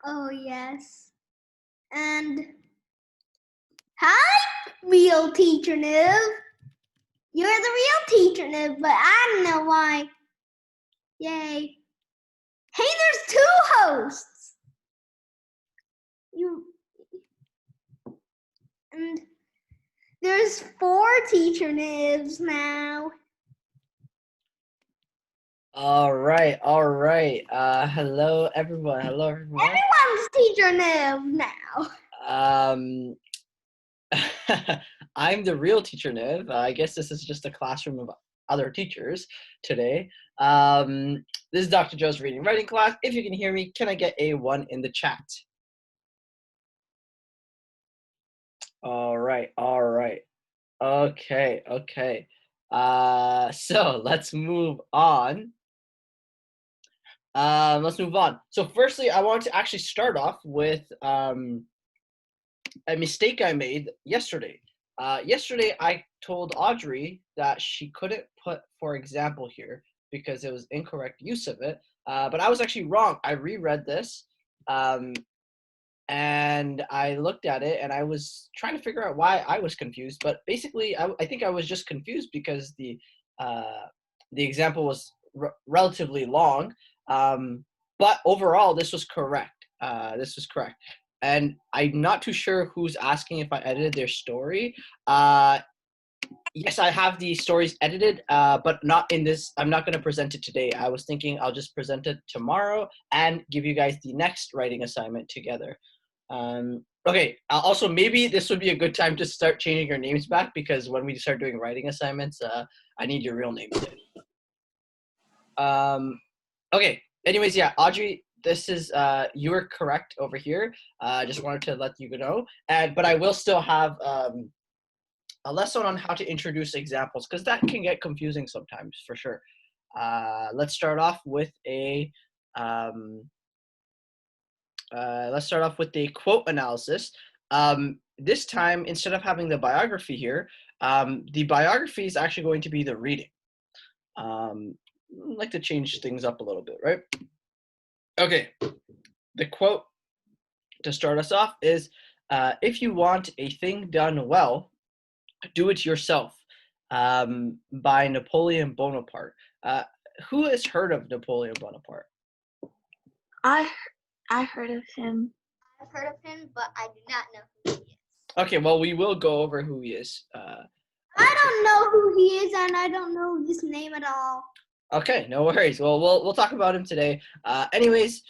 Oh, yes. And hi, real teacher Niv. You're the real teacher Niv, but I don't know why. Yay. Hey, there's 2 hosts. And there's 4 teacher Nivs now. All right. Hello, everyone. Everyone's teacher Niv now. I'm the real teacher, Niv. I guess this is just a classroom of other teachers today. This is Dr. Joe's reading writing class. If you can hear me, can I get a 1 in the chat? All right. Okay. So let's move on. So firstly, I want to actually start off with a mistake I made yesterday. Yesterday, I told Audrey that she couldn't put, for example, here because it was incorrect use of it. But I was actually wrong. I reread this, and I looked at it, and I was trying to figure out why I was confused. But basically, I think I was just confused because the example was relatively long. But overall, this was correct. And I'm not too sure who's asking if I edited their story. Yes, I have the stories edited, but not in this. I'm not going to present it today. I was thinking I'll just present it tomorrow and give you guys the next writing assignment together. Okay, also maybe this would be a good time to start changing your names back, because when we start doing writing assignments, I need your real names. Okay, anyways, yeah, Audrey, this is, you were correct over here. I just wanted to let you know. But I will still have a lesson on how to introduce examples, because that can get confusing sometimes, for sure. Let's start off with a quote analysis. This time, instead of having the biography here, the biography is actually going to be the reading. I'd like to change things up a little bit, right? Okay, the quote to start us off is, if you want a thing done well, do it yourself, by Napoleon Bonaparte. Who has heard of Napoleon Bonaparte? I heard of him. I've heard of him, but I do not know who he is. Okay, well, we will go over who he is. I don't know who he is, and I don't know his name at all. Okay, no worries. Well, we'll talk about him today. Anyways,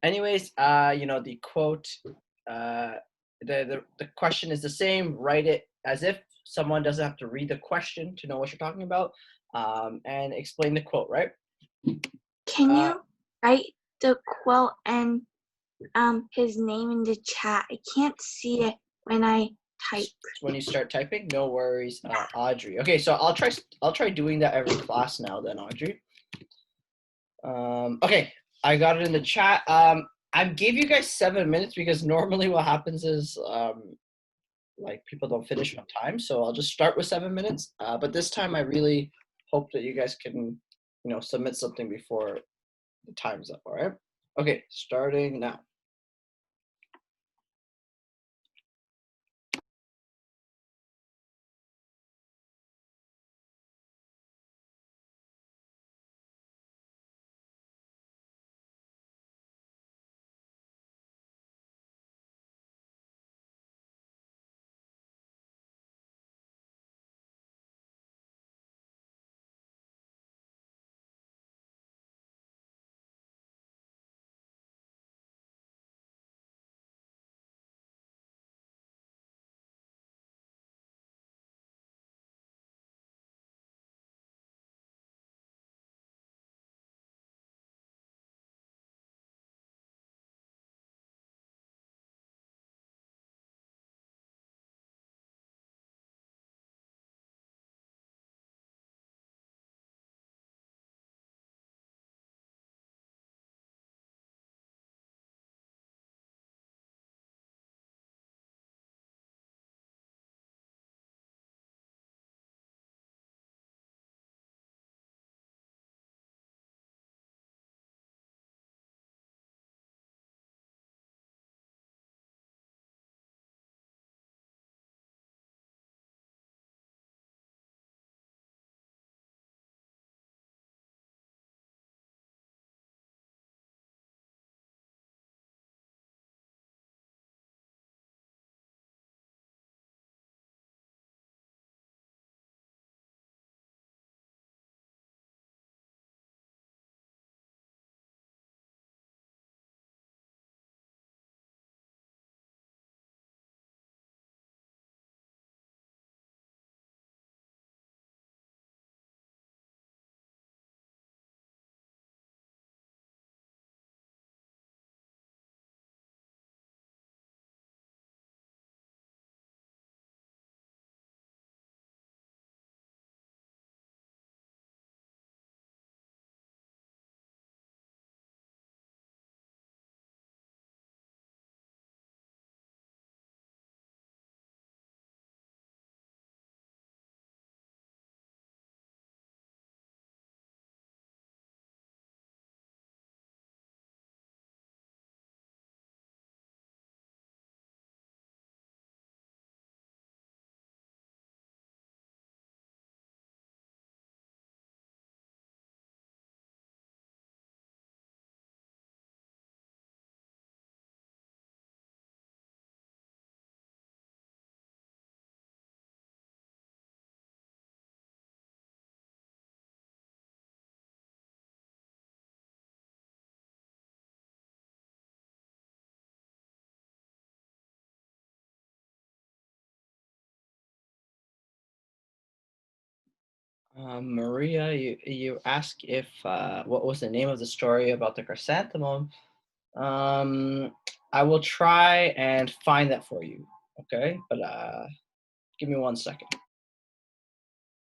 the quote, the question is the same. Write it as if someone doesn't have to read the question to know what you're talking about, and explain the quote, right? Can you write the quote and his name in the chat? I can't see it when I type. When you start typing, no worries, Audrey. Okay, so I'll try doing that every class now then, Audrey. Okay, I got it in the chat. I gave you guys 7 minutes because normally what happens is like people don't finish on time, so I'll just start with 7 minutes. But this time I really hope that you guys can, submit something before the time's up. All right. Okay, starting now. Maria, you asked if what was the name of the story about the chrysanthemum. I will try and find that for you. Okay, but give me 1 second.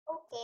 Okay.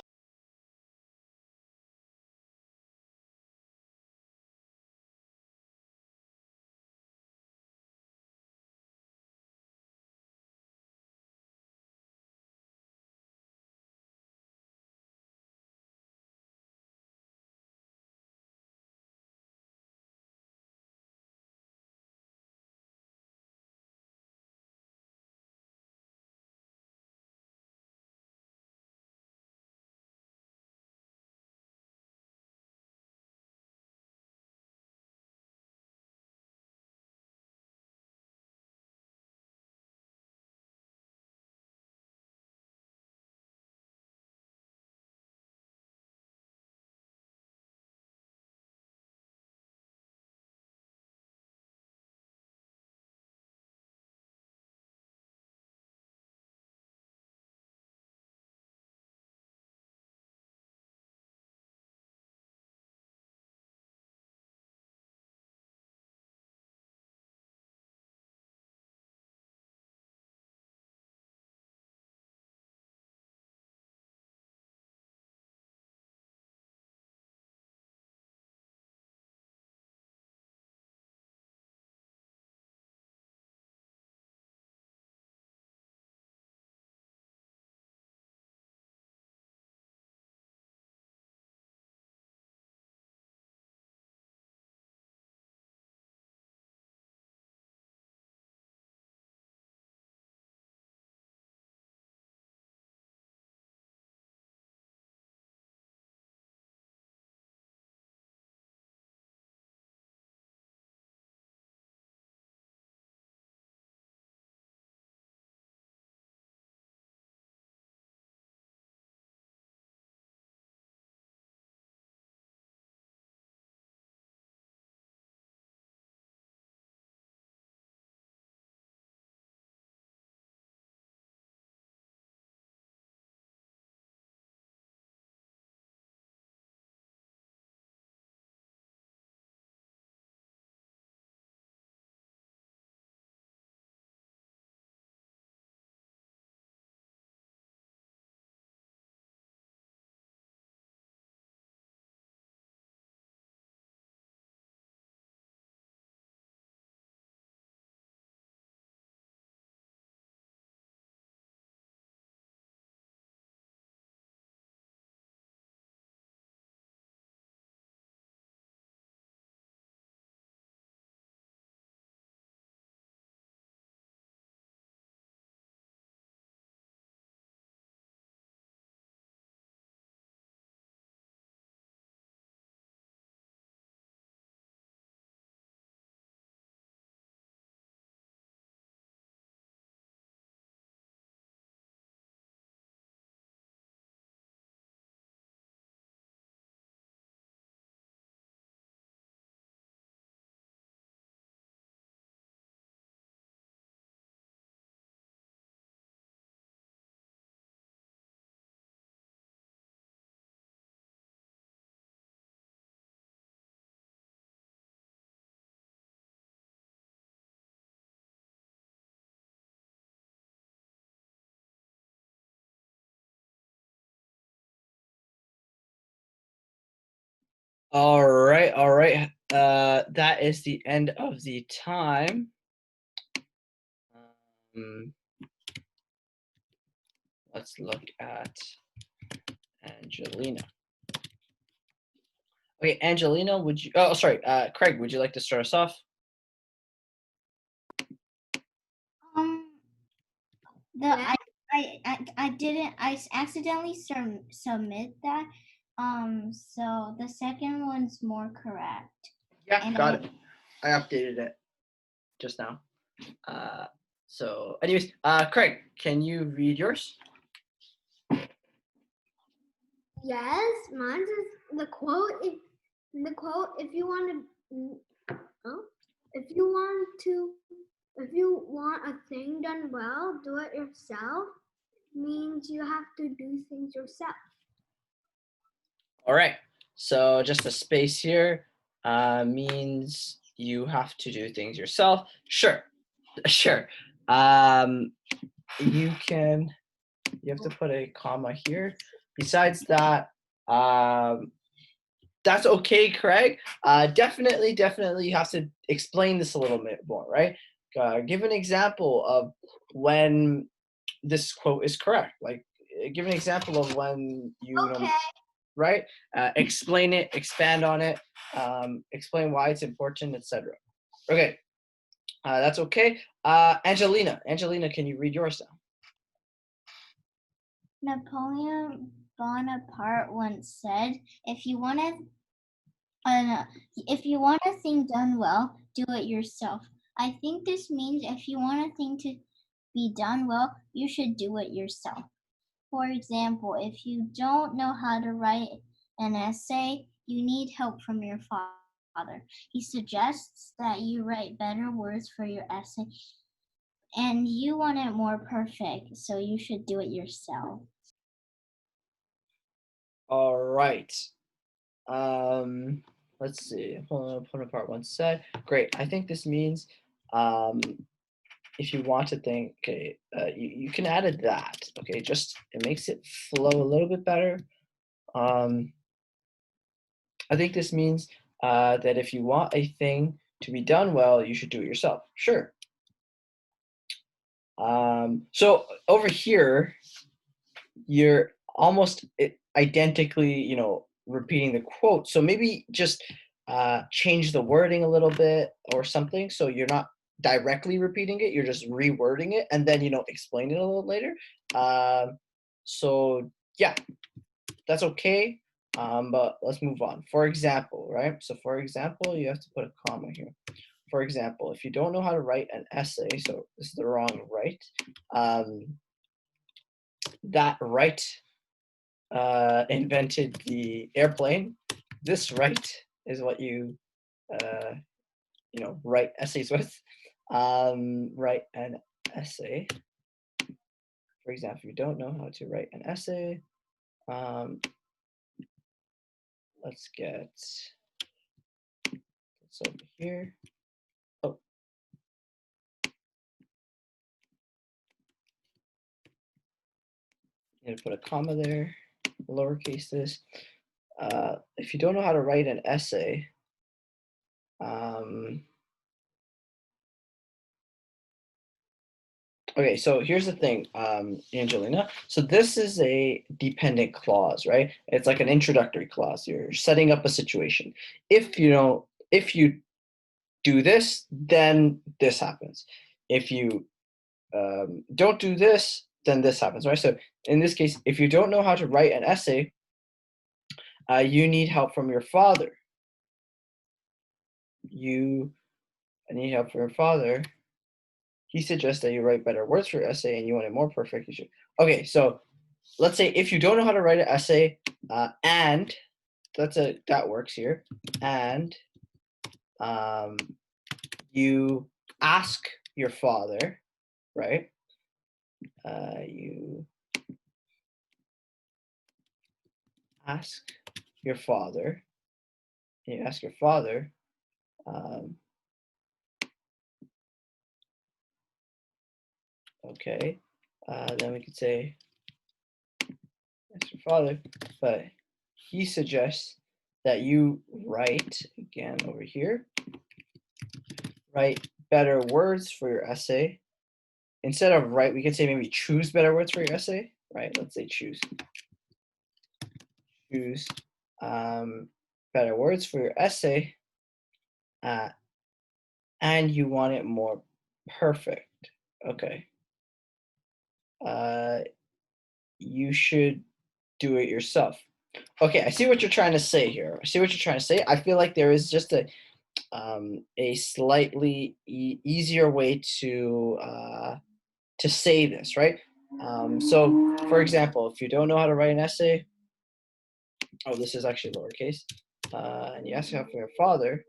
All right, all right. That is the end of the time. Um, let's look at Angelina. Okay, Angelina, would you? Oh, sorry, Craig. Would you like to start us off? The I didn't. I accidentally submit that. So the second one's more correct. Yeah, And got it. I updated it just now. So, anyways, Craig, can you read yours? Yes, mine is the quote. If you want to, if you want a thing done well, do it yourself. Means you have to do things yourself. All right. So just a space here means you have to do things yourself. Sure. Sure. You have to put a comma here. Besides that, that's okay, Craig. Definitely you have to explain this a little bit more, right? Give an example of when this quote is correct. Like, give an example of when you know, right? Explain it, expand on it, explain why it's important, etc. Okay, that's okay. Angelina, can you read yours now? Napoleon Bonaparte once said, if you want a thing done well, do it yourself. I think this means if you want a thing to be done well, you should do it yourself. For example, if you don't know how to write an essay, you need help from your father. He suggests that you write better words for your essay, and you want it more perfect, so you should do it yourself. All right. Let's see. Bonaparte once said. Great. I think this means if you want to think, okay, you can add a that. Okay, just it makes it flow a little bit better. I think this means that if you want a thing to be done well, you should do it yourself. Sure. So over here, you're almost identically, repeating the quote. So maybe just change the wording a little bit or something. So you're not directly repeating it, you're just rewording it, and then, explain it a little later. So yeah, that's okay. But let's move on. For example, right? So for example, you have to put a comma here. For example, if you don't know how to write an essay, so this is the wrong right. That right invented the airplane. This right is what you write essays with. Write an essay. For example, if you don't know how to write an essay, let's get this over here. Oh. I'm going to put a comma there, lowercase this. If you don't know how to write an essay, okay, so here's the thing, Angelina. So this is a dependent clause, right? It's like an introductory clause. You're setting up a situation. If you do this, then this happens. If you don't do this, then this happens, right? So in this case, if you don't know how to write an essay, you need help from your father. You need help from your father. He suggests that you write better words for your essay and you want it more perfect. You should. Okay, so let's say if you don't know how to write an essay, and that works here, and you ask your father, right? You ask your father. You ask your father. Okay, then we could say ask your father, but he suggests that you write again over here. Write better words for your essay. Instead of write, we could say maybe choose better words for your essay, right? Let's say choose. Choose better words for your essay, and you want it more perfect. Okay. You should do it yourself. Okay, I see what you're trying to say here. I see what you're trying to say. I feel like there is just a slightly easier way to say this, right? So, for example, if you don't know how to write an essay, oh, this is actually lowercase, and you ask help from your father,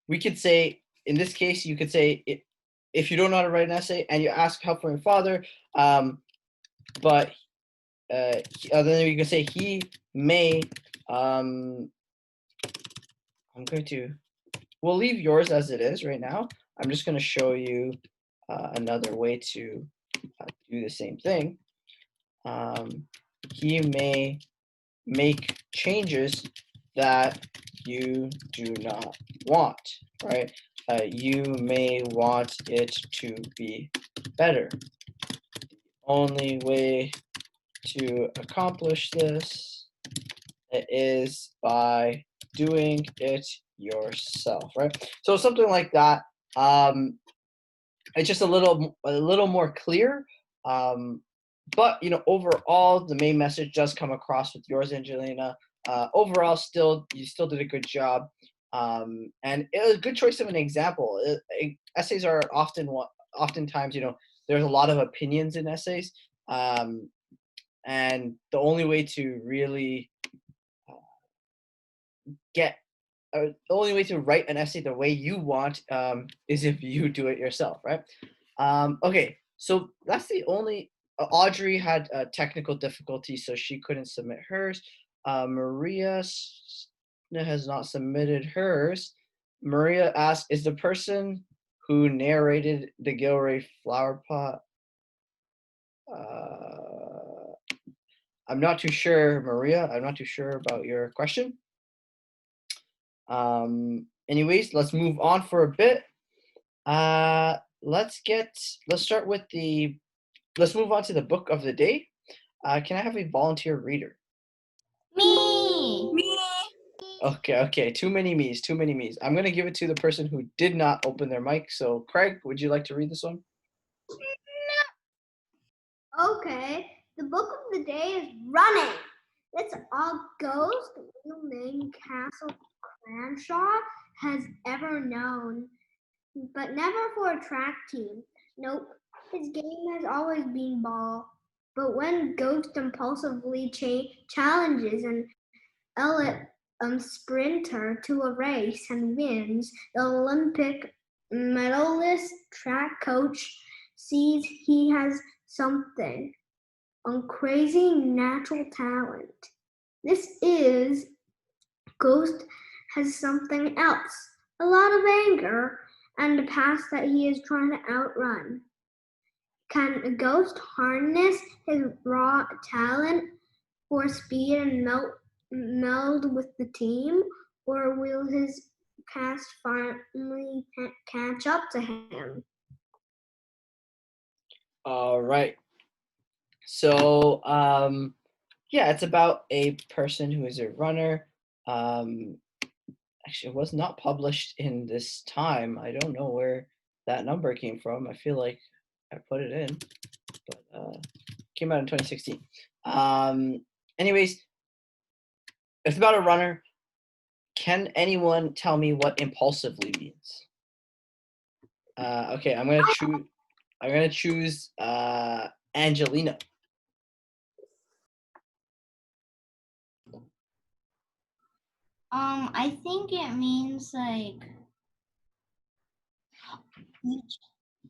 we could say, in this case, you could say, if you don't know how to write an essay and you ask help from your father, but then you can say he may. We'll leave yours as it is right now. I'm just going to show you another way to do the same thing. He may make changes that you do not want, right? You may want it to be better. The only way to accomplish this is by doing it yourself, right? So something like that. It's just a little more clear. But overall, the main message does come across with yours, Angelina. Overall, you still did a good job, and it was a good choice of an example. Essays are oftentimes, there's a lot of opinions in essays, and the only way to really the only way to write an essay the way you want is if you do it yourself, right? Okay, so that's the only. Audrey had technical difficulty, so she couldn't submit hers. Maria has not submitted hers. Maria asked, "Is the person who narrated the Gilray flower pot?" I'm not too sure, Maria. I'm not too sure about your question. Anyways, let's move on for a bit. Let's move on to the book of the day. Can I have a volunteer reader? Me. Okay. Too many me's. I'm gonna give it to the person who did not open their mic. So, Craig, would you like to read this one? Okay. The book of the day is running. It's all ghost wielding Castle Cranshaw has ever known, but never for a track team. Nope. His game has always been ball. But when Ghost impulsively challenges an elite sprinter to a race and wins, the Olympic medalist track coach sees he has something on crazy natural talent. This is Ghost has something else, a lot of anger and a past that he is trying to outrun. Can Ghost harness his raw talent for speed and meld with the team, or will his past finally catch up to him? All right. So, yeah, it's about a person who is a runner. Actually, it was not published in this time. I don't know where that number came from. I feel like I put it in, but came out in 2016. Anyways, it's about a runner. Can anyone tell me what impulsively means? Okay, I'm gonna choose Angelina. I think it means like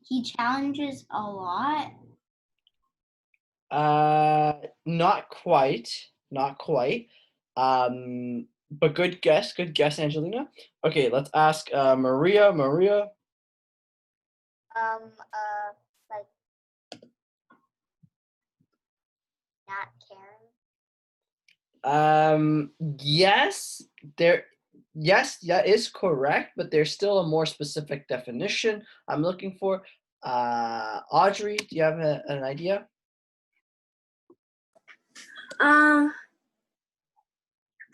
he challenges a lot. Not quite. But good guess, Angelina. Okay, let's ask Maria. Like not caring. Yes, that is correct, but there's still a more specific definition I'm looking for. Audrey, do you have an idea?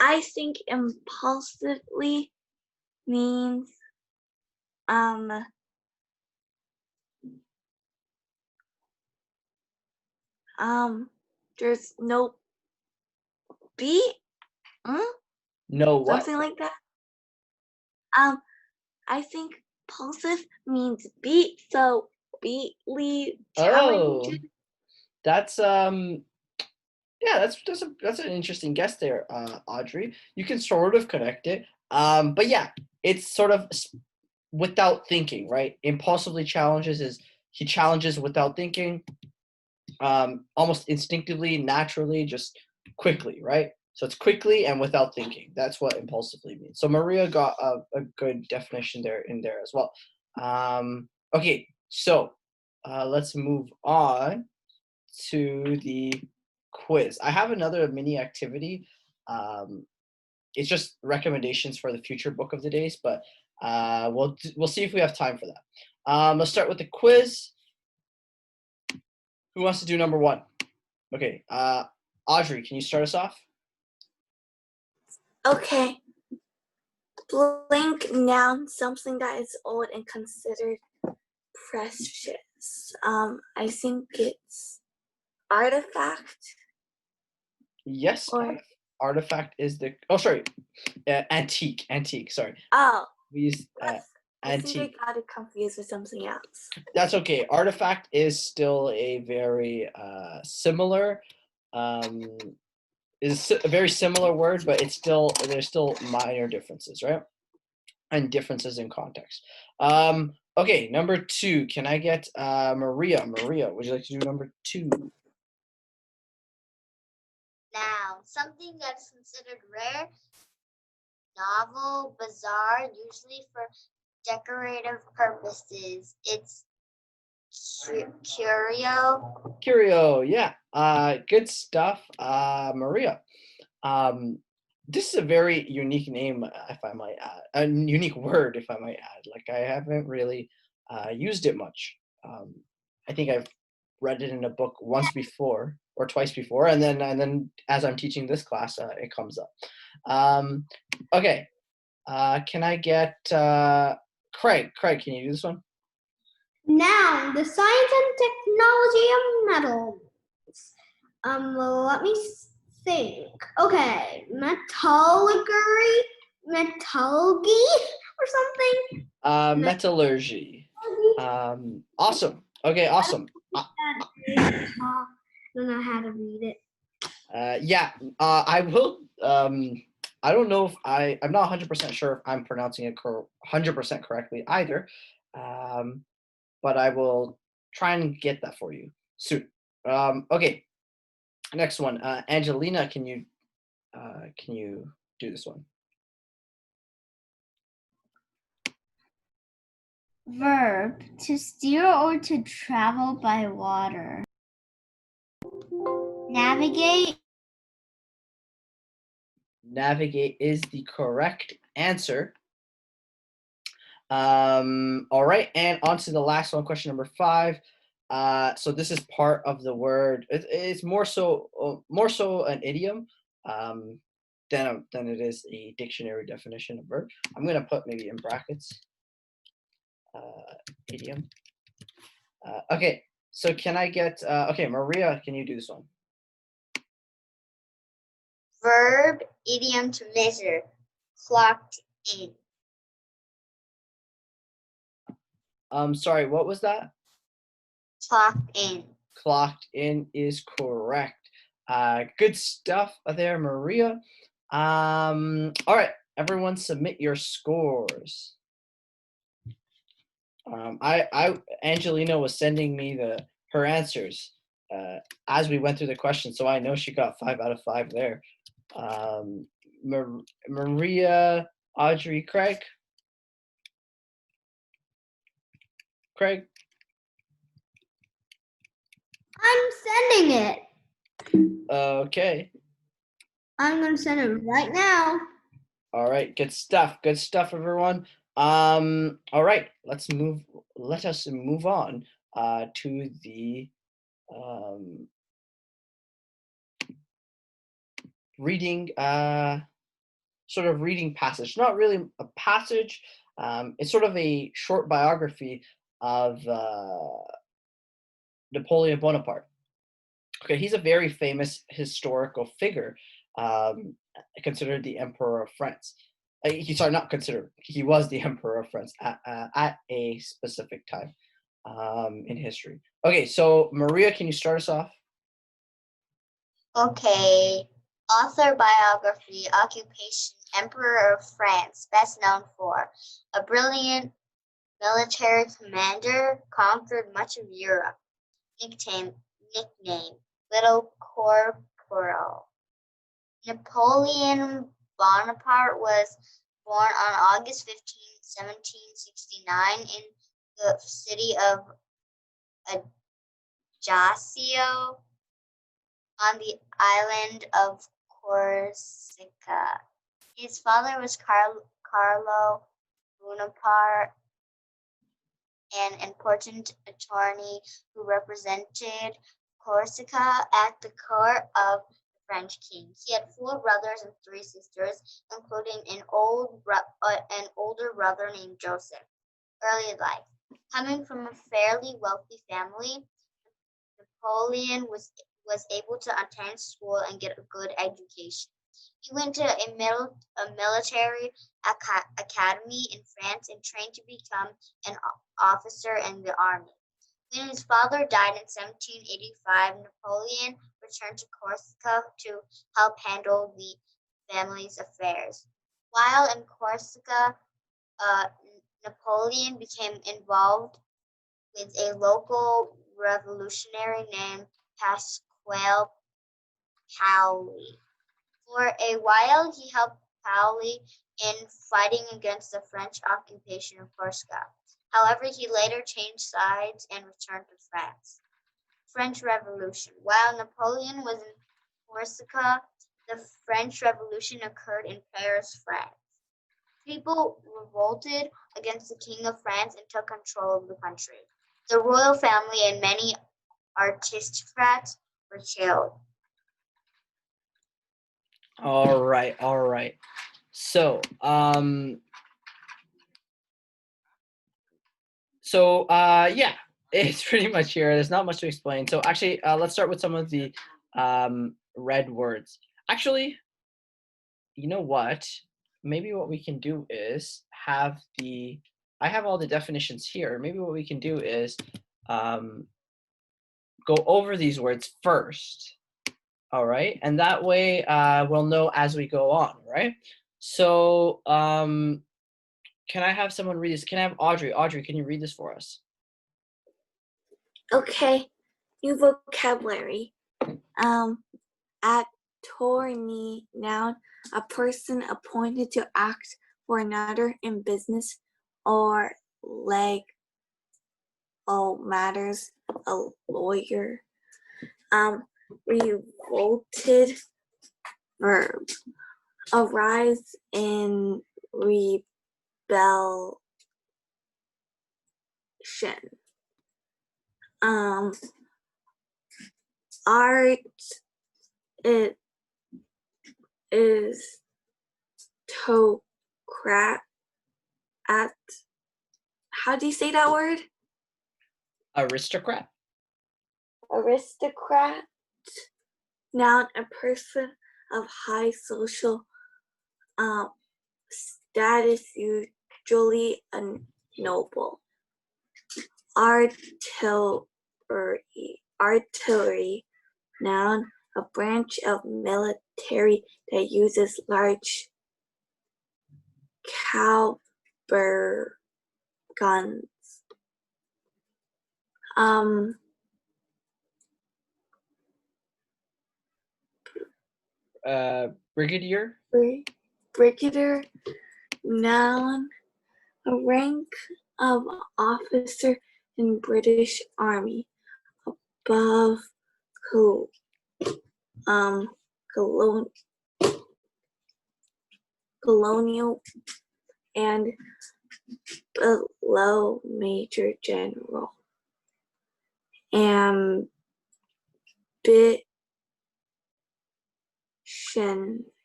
I think impulsively means there's no beat, No, what? something like that. I think impulsive means beat, so beatly challenge. That's yeah, that's an interesting guess there, Audrey. You can sort of connect it, but yeah, it's sort of without thinking, right? Impulsively challenges is he challenges without thinking. almost instinctively, naturally, just quickly, right? So it's quickly and without thinking. That's what impulsively means. So Maria got a good definition there in there as well. Okay, so let's move on to the quiz. I have another mini activity. It's just recommendations for the future book of the days, but we'll see if we have time for that. Let's start with the quiz. Who wants to do number 1? Okay, Audrey, can you start us off? Okay. Blank noun, something that is old and considered precious. I think it's artifact. Yes, Or artifact is the. Antique. Antique. Sorry, oh, we use I think antique. I got it confused with something else. That's okay. Artifact is still a very similar. Is a very similar word, but there's still minor differences, right? And differences in context. Okay, number 2. Can I get Maria? Maria, would you like to do number 2? Now, something that's considered rare, novel, bizarre, usually for decorative purposes. It's curio. Curio, yeah. Good stuff, Maria. This is a very unique name, if I might add. A unique word, if I might add. Like, I haven't really used it much. I think I've read it in a book once before or twice before, and then as I'm teaching this class, it comes up. Okay. Can I get Craig? Craig, can you do this one? Now, the science and technology of metals. Let me think. Okay, metallurgy or something. Metallurgy. Awesome. Okay, awesome. I don't know how to read it. Yeah, I will. I don't know if I'm not 100% sure if I'm pronouncing it 100% correctly either, but I will try and get that for you soon. Okay, next one. Angelina, can you do this one? Verb, to steer or to travel by water. Navigate. Navigate is the correct answer. All right, and on to the last one, question number 5. So this is part of the word. It's more so an idiom than it is a dictionary definition of verb. I'm gonna put maybe in brackets idiom. Okay, so can I get okay, Maria? Can you do this one? Verb, idiom to measure, clocked in. Sorry, what was that? Clocked in. Clocked in is correct. Good stuff there, Maria. All right, everyone, submit your scores. Angelina was sending me her answers as we went through the questions, so I know she got 5 out of 5 there. Maria, Audrey, Craig. I'm sending it. Okay. I'm gonna send it right now. All right, good stuff, everyone. All right, let us move on to the reading sort of reading passage. Not really a passage, it's sort of a short biography of Napoleon Bonaparte. Okay, he's a very famous historical figure, considered the Emperor of France. Not considered. He was the Emperor of France at a specific time in history. Okay, so Maria, can you start us off? Okay. Author biography, occupation, Emperor of France, best known for a brilliant military commander, conquered much of Europe. Nickname, Little Corporal. Napoleon Bonaparte was born on August 15, 1769 in the city of Ajaccio on the island of Corsica. His father was Carlo Bonaparte, an important attorney who represented Corsica at the court of the French king. He had 4 brothers and 3 sisters, including an older brother named Joseph. Early life. Coming from a fairly wealthy family, Napoleon was able to attend school and get a good education. He went to a military academy in France and trained to become an officer in the army. When his father died in 1785, Napoleon returned to Corsica to help handle the family's affairs. While in Corsica, Napoleon became involved with a local revolutionary named Pasquale Paoli. For a while, he helped Paoli in fighting against the French occupation of Corsica. However, he later changed sides and returned to France. French Revolution. While Napoleon was in Corsica, the French Revolution occurred in Paris, France. People revolted against the King of France and took control of the country. The royal family and many aristocrats were killed. All right. So, yeah, it's pretty much here. There's not much to explain. So actually, let's start with some of the red words. Actually, you know what? Maybe what we can do is I have all the definitions here. Maybe what we can do is go over these words first. All right, and that way we'll know as we go on, right? So can I have someone read this? Can I have Audrey? Audrey, can you read this for us? Okay, new vocabulary. Attorney, noun, a person appointed to act for another in business or legal matters, a lawyer. Revolted, verb, arise in rebellion. Art, it is autocrat. How do you say that word? Aristocrat. Aristocrat, noun, a person of high social status, usually a noble. Artillery, noun, a branch of military that uses large caliber guns. Brigadier. Brigadier, noun, a rank of officer in British Army, above colonial and below major general.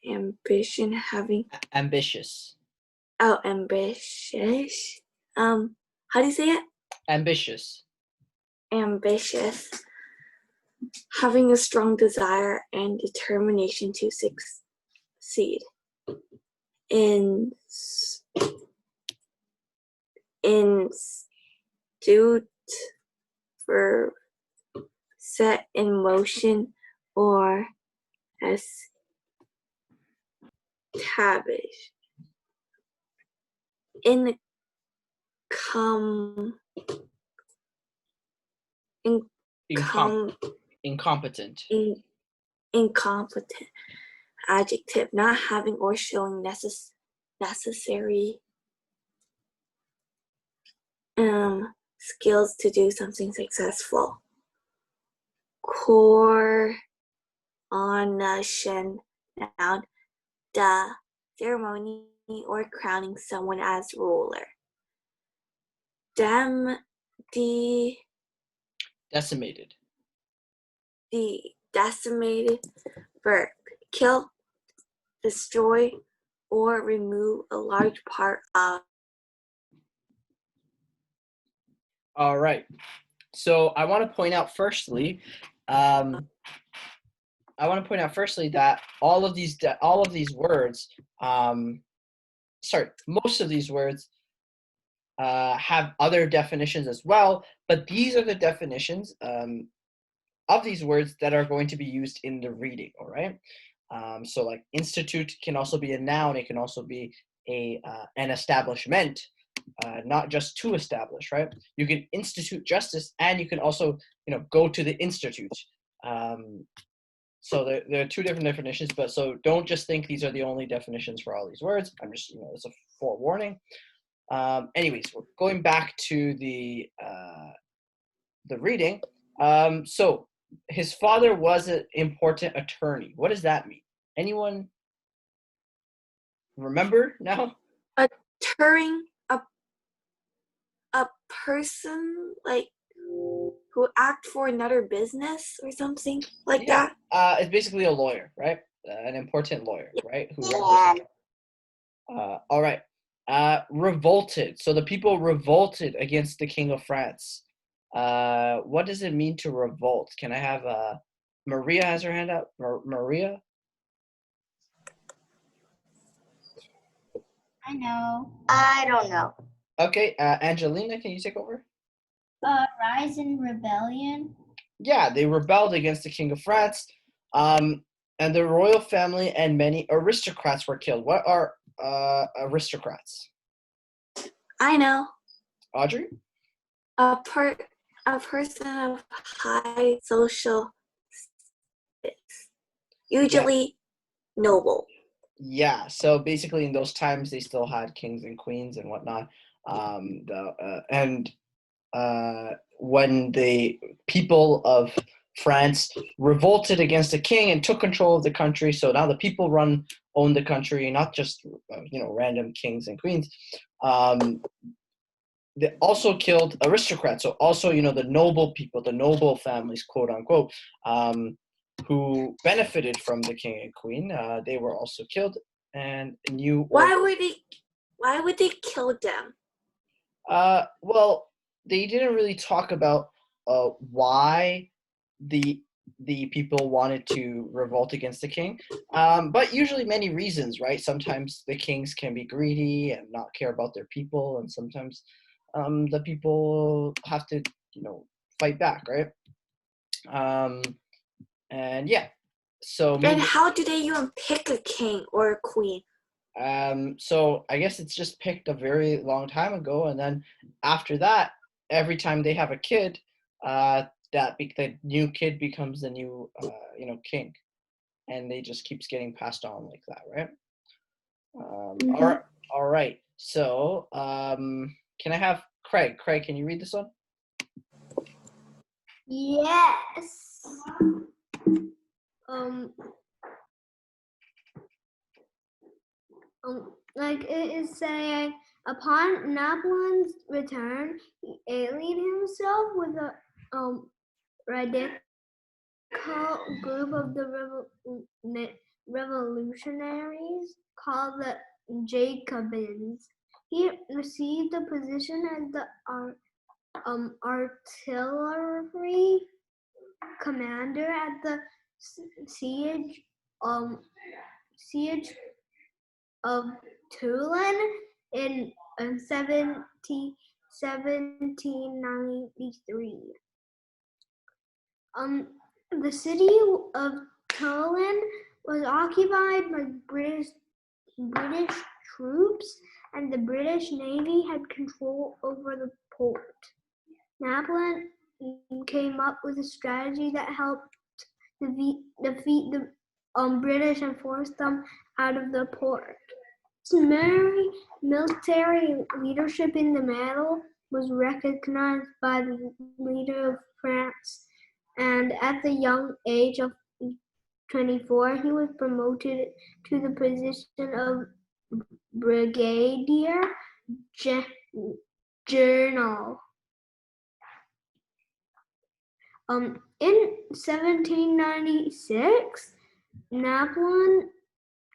Ambition, having Ambitious. Oh, ambitious. How do you say it? Ambitious. Ambitious. Having a strong desire and determination to succeed. Institute, verb, set in motion or establish. Incompetent. Incompetent. Adjective, not having or showing necessary skills to do something successful. Coronation, noun, the ceremony or crowning someone as ruler. Decimated. Decimated, verb, kill, destroy, or remove a large part of. All right. So I want to point out firstly, that all of these words, most of these words have other definitions as well, but these are the definitions of these words that are going to be used in the reading. All right. So like institute can also be a noun. It can also be an establishment. Not just to establish, right? You can institute justice, and you can also, go to the institute. So there are two different definitions, but so don't just think these are the only definitions for all these words. I'm just, it's a forewarning. Anyways, we're going back to the reading. So his father was an important attorney. What does that mean? Anyone remember now? A person like who act for another business or something like that. It's basically a lawyer, right? An important lawyer, right? All right. Revolted. So the people revolted against the King of France. What does it mean to revolt? Can I have Maria has her hand up? Maria? I know. I don't know. Okay, Angelina, can you take over? Rise in rebellion. Yeah, they rebelled against the King of France, and the royal family and many aristocrats were killed. What are aristocrats? I know. Audrey? A person of high social status, usually noble. Yeah, so basically in those times they still had kings and queens and whatnot. When the people of France revolted against the king and took control of the country, so now the people own the country, not just random kings and queens. They also killed aristocrats, so also the noble people, the noble families, quote unquote, who benefited from the king and queen. They were also killed, and Why would they kill them? Well, they didn't really talk about why the people wanted to revolt against the king, but usually many reasons, right? Sometimes the kings can be greedy and not care about their people, and sometimes the people have to fight back, right? And yeah, so and how do they even pick a king or a queen? So I guess it's just picked a very long time ago, and then after that, every time they have a kid, the new kid becomes the new king, and they just keeps getting passed on like that, right? All right. So can I have Craig? Craig, can you read this one? Yes. Like it is saying, upon Napoleon's return, he allied himself with a radical group of the revolutionaries called the Jacobins. He received a position as the artillery commander at the siege of Toulon in 1793. The city of Toulon was occupied by British troops, and the British Navy had control over the port. Napoleon came up with a strategy that helped defeat the British and force them out of the port. His military leadership in the battle was recognized by the leader of France, and at the young age of 24, he was promoted to the position of brigadier general. In 1796, Napoleon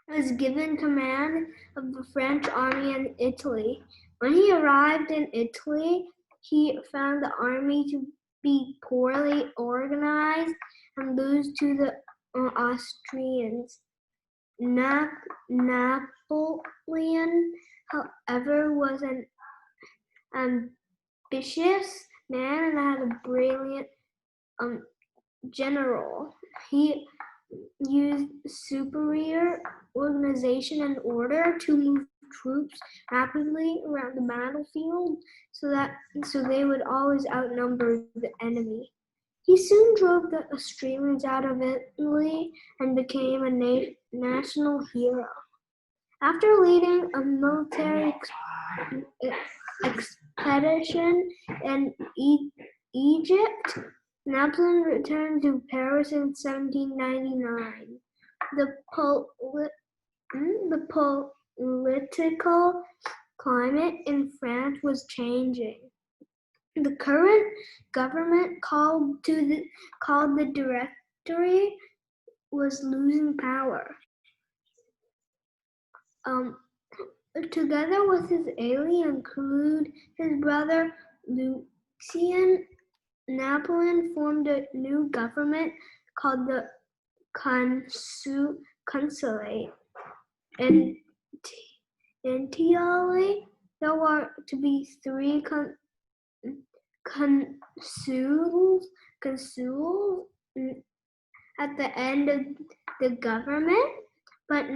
was given command of the French army in Italy. When he arrived in Italy, he found the army to be poorly organized and lose to the Austrians. Napoleon, however, was an ambitious man and had a brilliant general. He used superior organization and order to move troops rapidly around the battlefield so they would always outnumber the enemy. He soon drove the Australians out of Italy and became a national hero. After leading a military expedition in Egypt, Napoleon returned to Paris in 1799. The political climate in France was changing. The current government, called the Directory, was losing power. Together with his alien crew, his brother Lucien, Napoleon formed a new government called the Consulate. In Italy, there were to be 3 consuls at the end of the government, but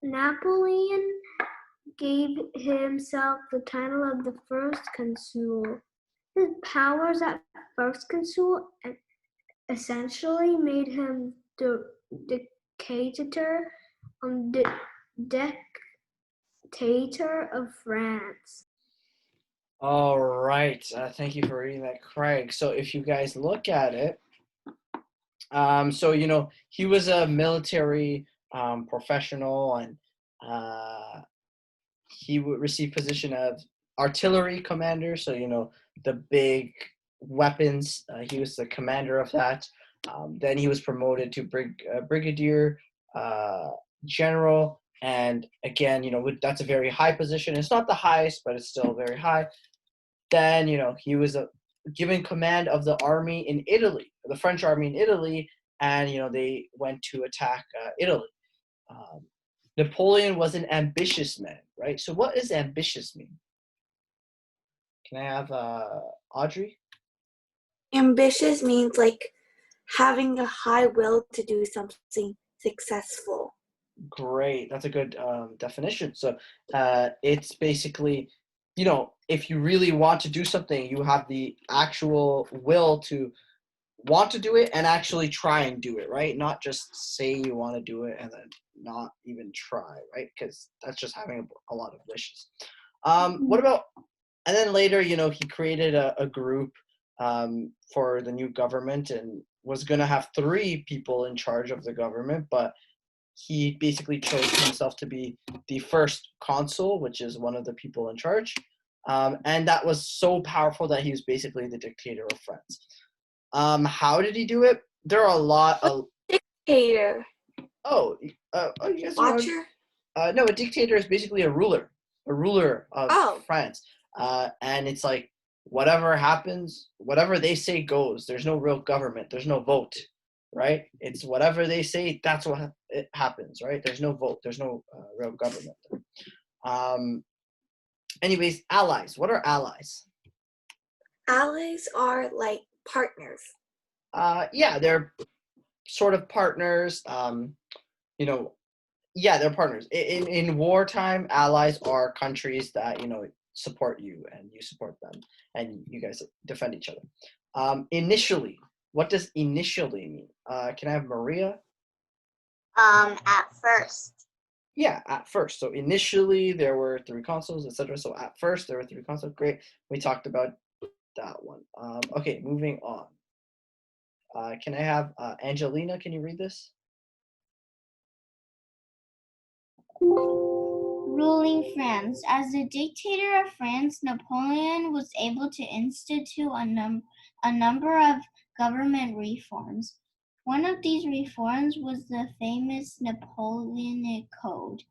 Napoleon gave himself the title of the first consul. His powers at first consul essentially made him the dictator of France. All right. Thank you for reading that, Craig. So if you guys look at it, he was a military professional, and he would receive position of artillery commander. So, the big weapons, he was the commander of that. Then he was promoted to brigadier general. And again, that's a very high position. It's not the highest, but it's still very high. Then, he was given command of the army in Italy, the French army in Italy, and, they went to attack Italy. Napoleon was an ambitious man, right? So what does ambitious mean? Can I have Audrey? Ambitious means like having a high will to do something successful. Great. That's a good definition. So it's basically, if you really want to do something, you have the actual will to want to do it and actually try and do it, right? Not just say you want to do it and then not even try, right? Because that's just having a lot of wishes. What about, and then later, he created a group for the new government and was going to have 3 people in charge of the government, but he basically chose himself to be the first consul, which is one of the people in charge. And that was so powerful that he was basically the dictator of France. How did he do it? There are a lot of Dictator. you guys Watcher. No, a dictator is basically a ruler of France. And it's like whatever happens, whatever they say goes. There's no real government. There's no vote, right? It's whatever they say. That's what it happens, right? There's no vote. There's no real government. Anyways, allies. What are allies? Allies are like partners. Yeah, they're sort of partners. Yeah, they're partners. In wartime, allies are countries that, support you and you support them and you guys defend each other. Initially, what does initially mean? Can I have Maria? At first. Yeah, at first. So initially there were 3 consuls, etc. So at first there were 3 consuls. Great. We talked about that one. Okay, moving on. Can I have Angelina? Can you read this? Ruling France. As the dictator of France, Napoleon was able to institute a number of government reforms. One of these reforms was the famous Napoleonic Code.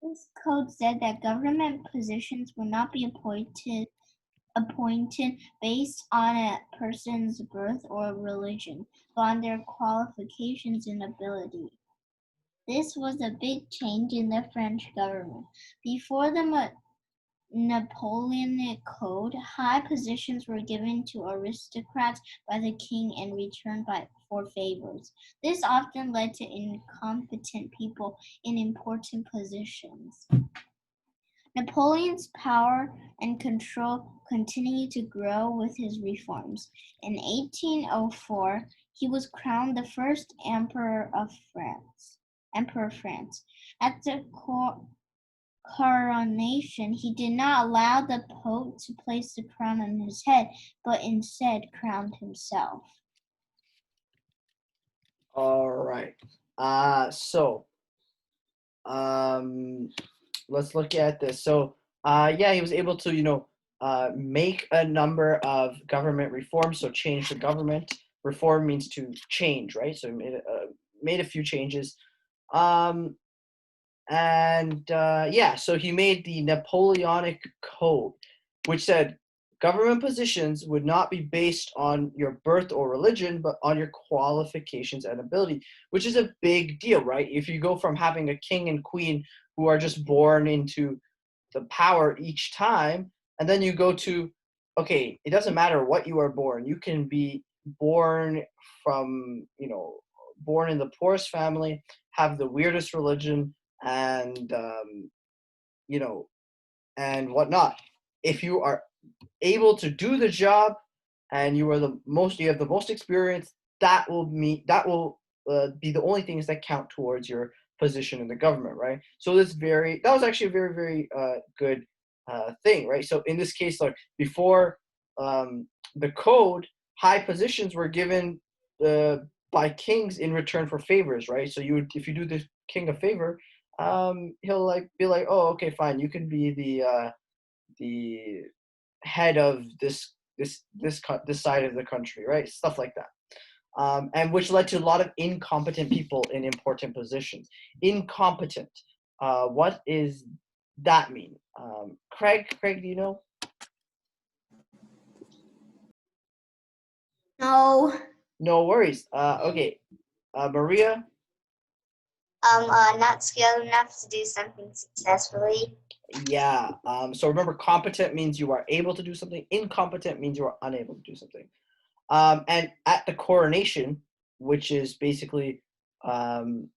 This code said that government positions would not be appointed based on a person's birth or religion, but on their qualifications and ability. This was a big change in the French government. Before the Napoleonic Code, high positions were given to aristocrats by the king in return for favors. This often led to incompetent people in important positions. Napoleon's power and control continued to grow with his reforms. In 1804, he was crowned the first Emperor of France. At the coronation, he did not allow the Pope to place the crown on his head, but instead crowned himself. All right. Let's look at this. So, yeah, he was able to, make a number of government reforms. So, change the government. Reform means to change, right? So, he made a few changes. So he made the Napoleonic Code, which said government positions would not be based on your birth or religion, but on your qualifications and ability, which is a big deal, right? If you go from having a king and queen who are just born into the power each time, and then you go to, okay, it doesn't matter what you are born. You can be born from, born in the poorest family, have the weirdest religion, and and whatnot. If you are able to do the job and you have the most experience, that will be the only things that count towards your position in the government, right? So that was actually a very, very good thing, right? So in this case, like before the code, high positions were given by kings in return for favors, right? So if you do the king a favor, he'll be like, oh, okay, fine, you can be the head of this side of the country, right? Stuff like that, and which led to a lot of incompetent people in important positions. Incompetent. What is that mean? Craig, do you know? No. No worries. Okay, Maria. Not skilled enough to do something successfully. Yeah. So remember, competent means you are able to do something. Incompetent means you are unable to do something. And at the coronation, which is basically, the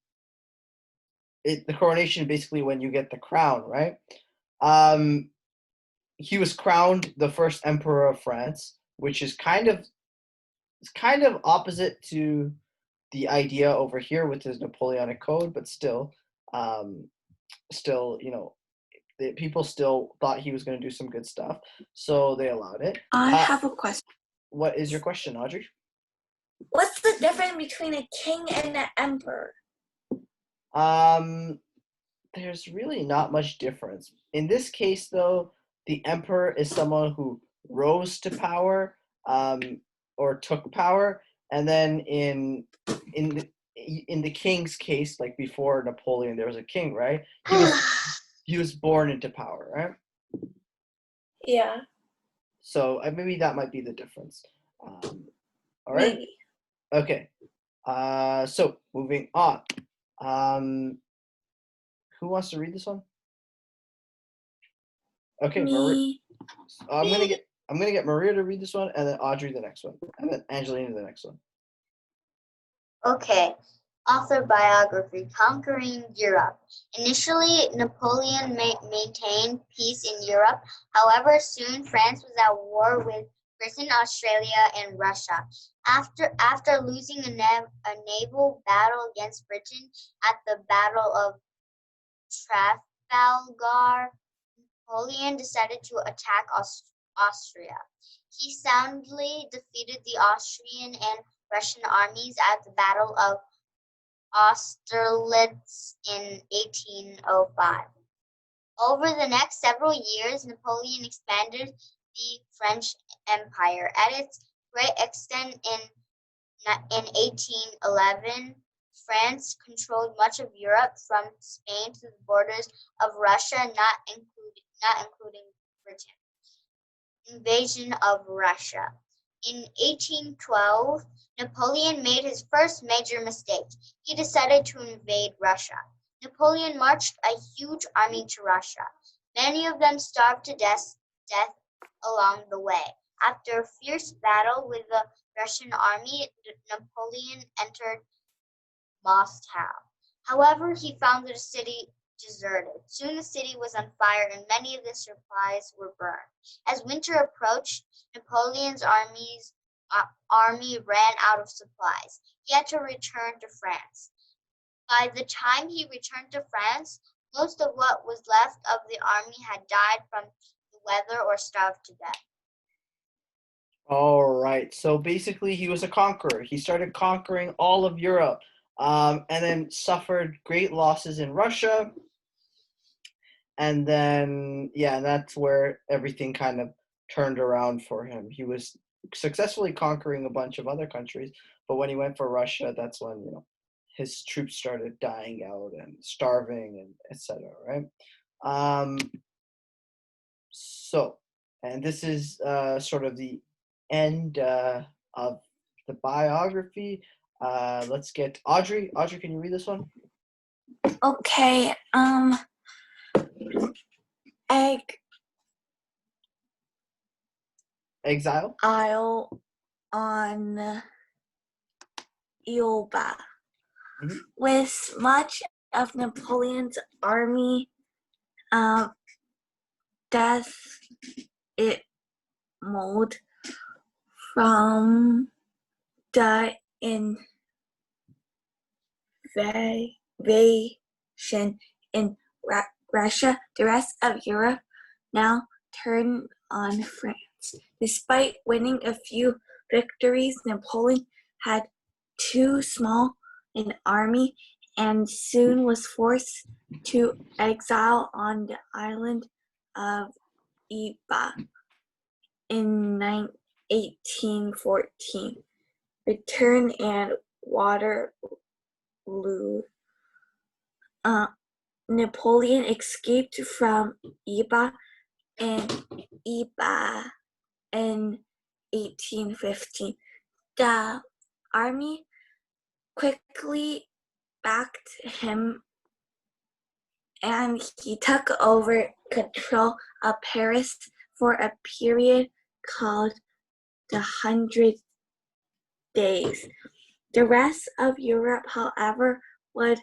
coronation basically when you get the crown, right? He was crowned the first emperor of France, which is kind of opposite to the idea over here with his Napoleonic Code, but still, people still thought he was going to do some good stuff, so they allowed it. I have a question. What is your question, Audrey? What's the difference between a king and an emperor? There's really not much difference. In this case, though, the emperor is someone who rose to power, or took power, and then in the king's case, like before Napoleon, there was a king, right? He was born into power, right? Yeah. So maybe that might be the difference. All right. Maybe. Okay. So moving on. Who wants to read this one? Okay, Maria. I'm gonna get Maria to read this one, and then Audrey the next one, and then Angelina the next one. Okay. Author biography: Conquering Europe. Initially, Napoleon maintained peace in Europe. However, soon France was at war with Britain, Australia, and Russia. After losing a naval battle against Britain at the Battle of Trafalgar, Napoleon decided to attack Austria. He soundly defeated the Austrian and Russian armies at the Battle of Austerlitz in 1805. Over the next several years, Napoleon expanded the French Empire. At its great extent in 1811, France controlled much of Europe from Spain to the borders of Russia, not including Britain. Invasion of Russia. In 1812, Napoleon made his first major mistake. He decided to invade Russia. Napoleon marched a huge army to Russia. Many of them starved to death along the way. After a fierce battle with the Russian army, Napoleon entered Moscow. However, he found the city deserted. Soon the city was on fire and many of the supplies were burned. As winter approached, Napoleon's army ran out of supplies. He had to return to France. By the time he returned to France, most of what was left of the army had died from the weather or starved to death. All right. So basically, he was a conqueror. He started conquering all of Europe, and then suffered great losses in Russia. And then, yeah, that's where everything kind of turned around for him. He was successfully conquering a bunch of other countries, but when he went for Russia, that's when, his troops started dying out and starving and etc. Right? So, and this is sort of the end of the biography. Let's get Audrey. Audrey, can you read this one? Okay. Exile. Isle on Elba. Mhm. With much of Napoleon's army death it moved from the invasion in Russia. The rest of Europe now turned on France. Despite winning a few victories, Napoleon had too small an army and soon was forced to exile on the island of Elba in 1814. Return and Waterloo. Napoleon escaped from Elba in 1815. The army quickly backed him and he took over control of Paris for a period called the 100 Days. The rest of Europe, however, would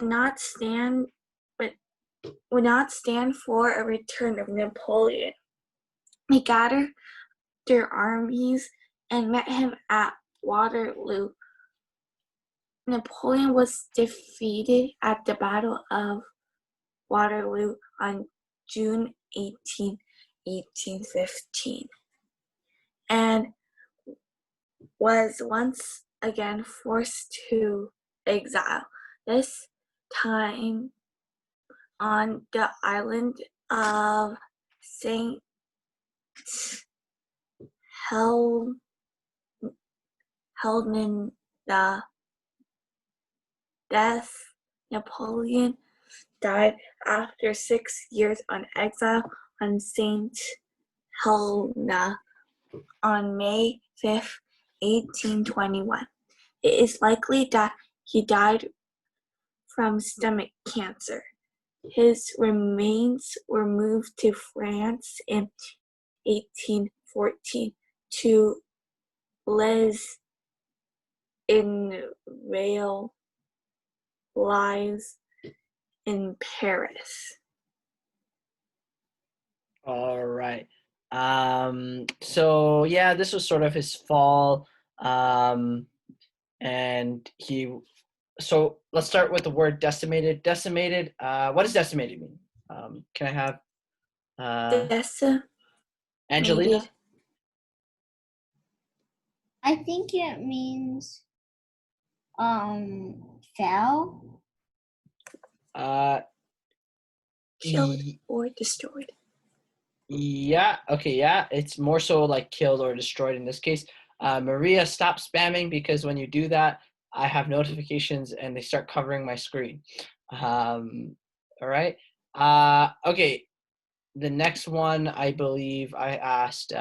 not stand for a return of Napoleon. They gathered their armies and met him at Waterloo. Napoleon was defeated at the Battle of Waterloo on June 18, 1815, and was once again forced to exile, this time on the island of St. Helena. Death. Napoleon died after 6 years on exile on St. Helena on May 5th, 1821. It is likely that he died from stomach cancer. His remains were moved to France in 1814 to Les Invalides in Paris. All right. So yeah, this was sort of his fall. And so let's start with the word decimated. Decimated, what does decimated mean? Can I have Decimated. Angelina? I think it means fell. Killed or destroyed. Yeah, okay, yeah. It's more so like killed or destroyed in this case. Maria, stop spamming because when you do that, I have notifications and they start covering my screen. All right. Okay. The next one, I believe I asked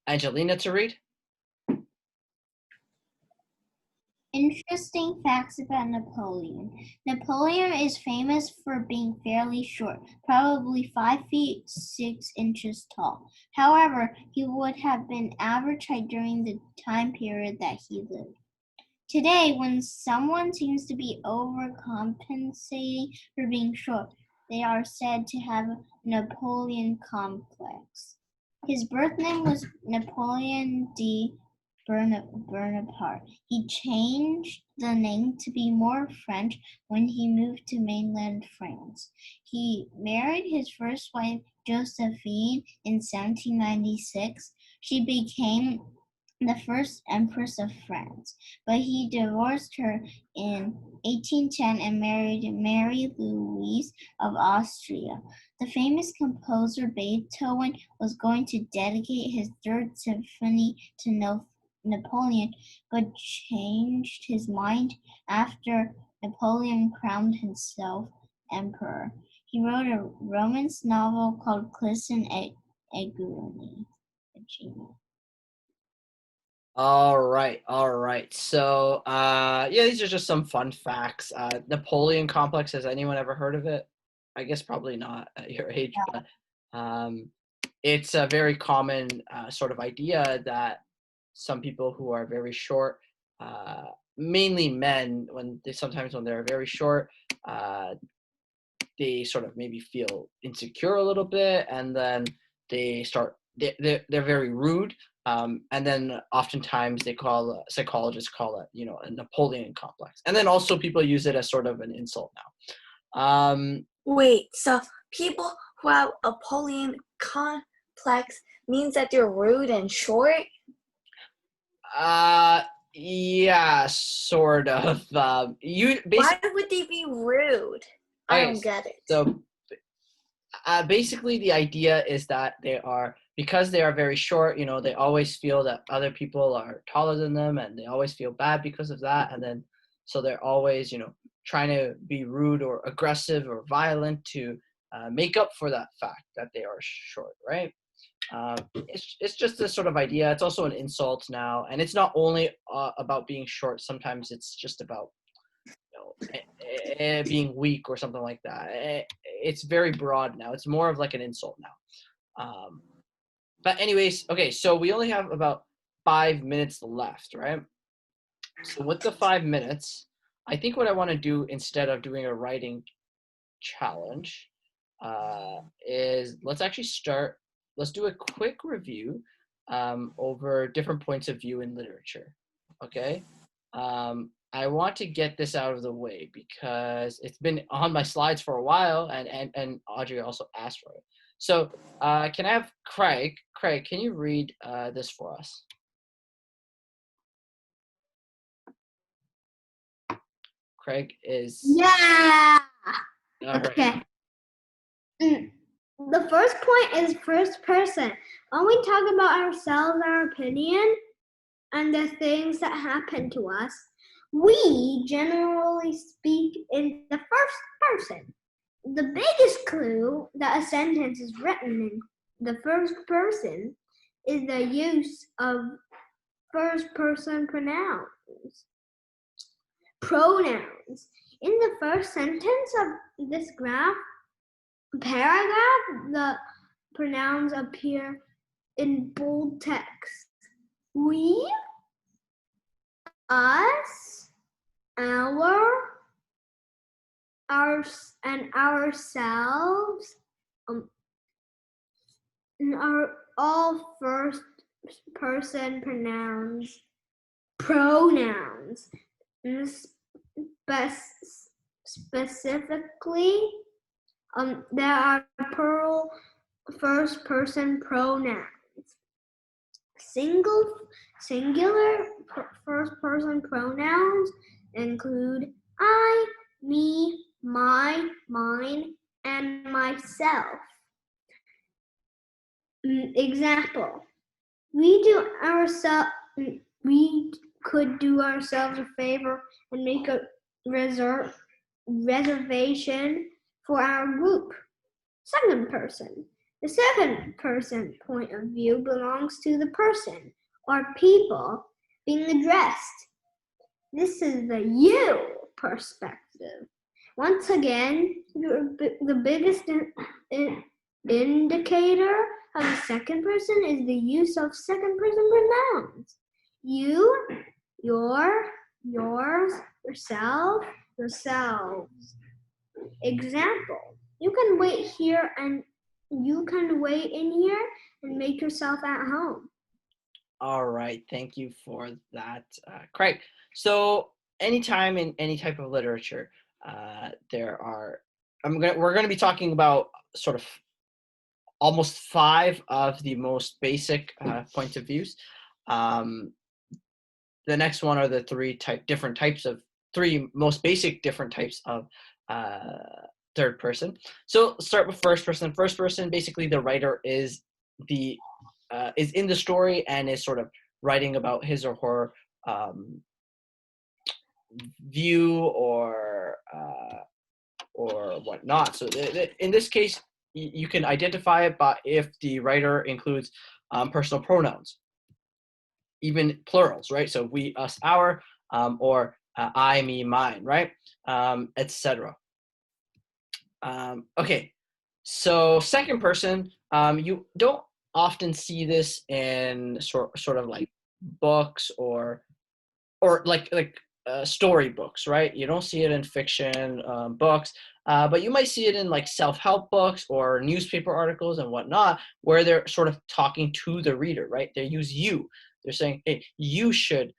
Angelina to read. Interesting facts about Napoleon. Napoleon is famous for being fairly short, probably 5 feet 6 inches tall. However, he would have been average height during the time period that he lived. Today, when someone seems to be overcompensating for being short, they are said to have a Napoleon complex. His birth name was Napoleon D. Bonaparte. He changed the name to be more French when he moved to mainland France. He married his first wife, Josephine, in 1796. She became the first Empress of France, but he divorced her in 1810 and married Mary Louise of Austria. The famous composer Beethoven was going to dedicate his Third Symphony to Napoleon, but changed his mind after Napoleon crowned himself emperor. He wrote a romance novel called Clisson Egerny. All right. So, yeah, these are just some fun facts. Napoleon complex, has anyone ever heard of it? I guess probably not at your age, but it's a very common sort of idea that some people who are very short, mainly men, sometimes when they're very short, they sort of maybe feel insecure a little bit, and then they're very rude. And then oftentimes psychologists call it, a Napoleon complex. And then also people use it as sort of an insult now. Wait, so people who have a Napoleon complex means that they're rude and short? Yeah, sort of. Why would they be rude? I don't get it. So basically the idea is that because they are very short, they always feel that other people are taller than them, and they always feel bad because of that. And then so they're always trying to be rude or aggressive or violent to make up for that fact that they are short, right? It's just this sort of idea. It's also an insult now, and it's not only about being short. Sometimes it's just about being weak or something like that. It's very broad now. It's more of like an insult now. But anyways, okay, so we only have about 5 minutes left, right? So with the 5 minutes, I think what I want to do instead of doing a writing challenge is let's do a quick review over different points of view in literature, okay? I want to get this out of the way because it's been on my slides for a while, and Audrey also asked for it. So can I have Craig? Craig, can you read this for us? Craig is... Yeah. Okay. The first point is first person. When we talk about ourselves, our opinion, and the things that happen to us, we generally speak in the first person. The biggest clue that a sentence is written in the first person is the use of first person pronouns. In the first sentence of this paragraph, the pronouns appear in bold text. We, us, our, and ourselves. are all first-person pronouns. Specifically, there are plural first-person pronouns. Singular first-person pronouns include I, me, my, mine, and myself. Example: we could do ourselves a favor and make a reservation for our group. Second person. The second person point of view belongs to the person or people being addressed. This is the you perspective. Once again, the biggest indicator of the second person is the use of second person pronouns. You, your, yours, yourself, yourselves. Example: you can wait here and you can wait in here and make yourself at home. All right, thank you for that, Craig. So anytime in any type of literature, we're going to be talking about sort of almost 5 of the most basic points of views. The next one are the three most basic different types of third person. So start with first person. First person, basically the writer is in the story and is sort of writing about his or her view or whatnot. So in this case, you can identify it by if the writer includes personal pronouns, even plurals, right? So we, us, our, or I, me, mine, right? Etc. Okay, so second person, you don't often see this in sort of like books or like story books, right? You don't see it in fiction books, but you might see it in like self-help books or newspaper articles and whatnot, where they're sort of talking to the reader, right? They use you. They're saying, hey, you should,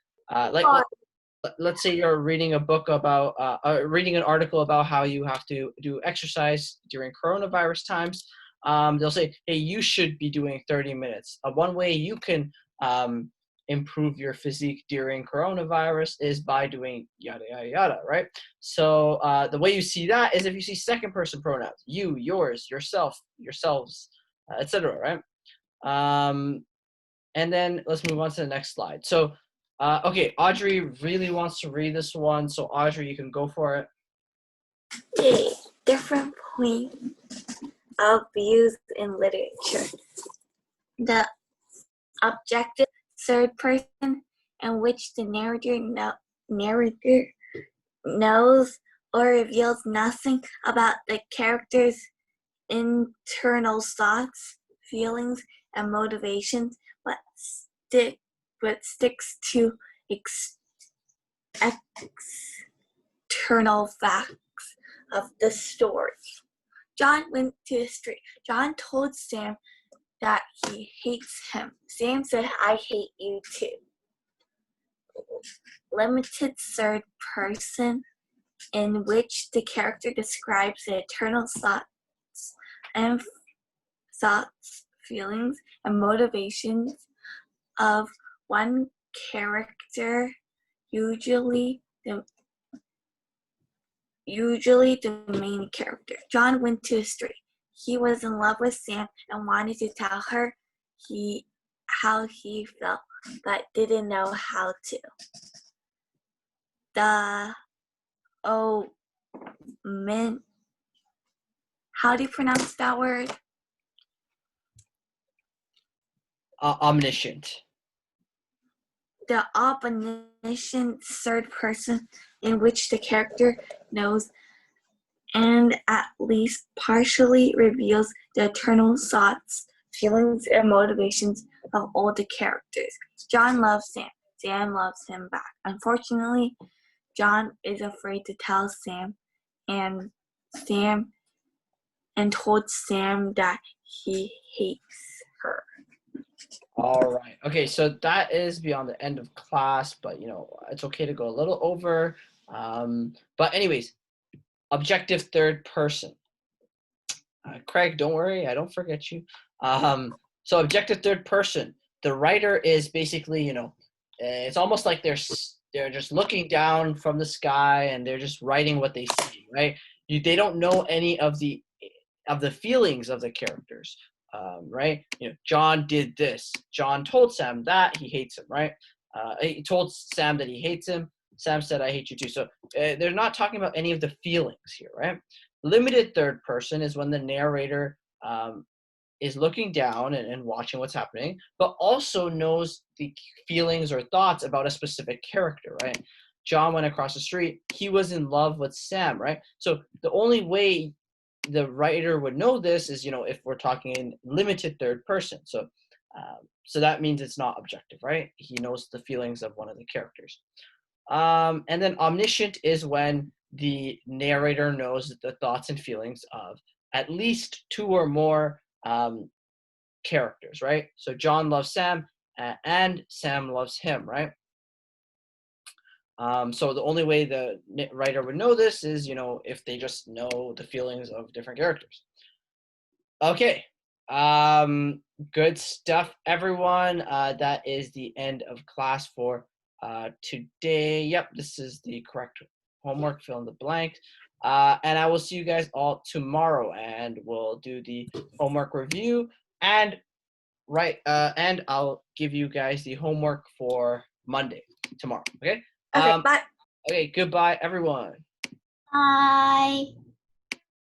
let's say you're reading a book about, reading an article about how you have to do exercise during coronavirus times. They'll say, hey, you should be doing 30 minutes. One way you can improve your physique during coronavirus is by doing yada, yada, yada, right? So the way you see that is if you see second person pronouns, you, yours, yourself, yourselves, etc., right? And then let's move on to the next slide. So, okay, Audrey really wants to read this one. So Audrey, you can go for it. Okay, different point of views in literature. The objective third person in which the narrator knows or reveals nothing about the character's internal thoughts, feelings, and motivations, but sticks to external facts of the story. John went to the street. John told Sam that he hates him. Sam said, I hate you too. Limited third person in which the character describes the internal thoughts, feelings, and motivations of one character, usually the main character. John went to the street. He was in love with Sam and wanted to tell her how he felt, but didn't know how to. How do you pronounce that word? Omniscient. The omniscient third person in which the character knows and at least partially reveals the internal thoughts, feelings, and motivations of all the characters. John loves Sam. Sam loves him back. Unfortunately, John is afraid to tell Sam and told Sam that he hates her. All right. Okay, so that is beyond the end of class, but it's okay to go a little over. But anyways, objective third person. Craig, don't worry, I don't forget you. So objective third person. The writer is basically, it's almost like they're just looking down from the sky and they're just writing what they see, right? They don't know any of the feelings of the characters, right? John did this. John told Sam that he hates him, right? He told Sam that he hates him. Sam said, "I hate you too." So they're not talking about any of the feelings here, right? Limited third person is when the narrator is looking down and watching what's happening, but also knows the feelings or thoughts about a specific character, right? John went across the street. He was in love with Sam, right? So the only way the writer would know this is, if we're talking in limited third person. So that means it's not objective, right? He knows the feelings of one of the characters. And then omniscient is when the narrator knows the thoughts and feelings of at least two or more characters, right? So John loves Sam and Sam loves him, right? So the only way the writer would know this is, if they just know the feelings of different characters. Okay. Good stuff, everyone. That is the end of class for today. Yep, this is the correct homework. Fill in the blank. And I will see you guys all tomorrow, and we'll do the homework review and and I'll give you guys the homework for Monday tomorrow. Okay. Okay, bye. Okay. Goodbye, everyone. Bye.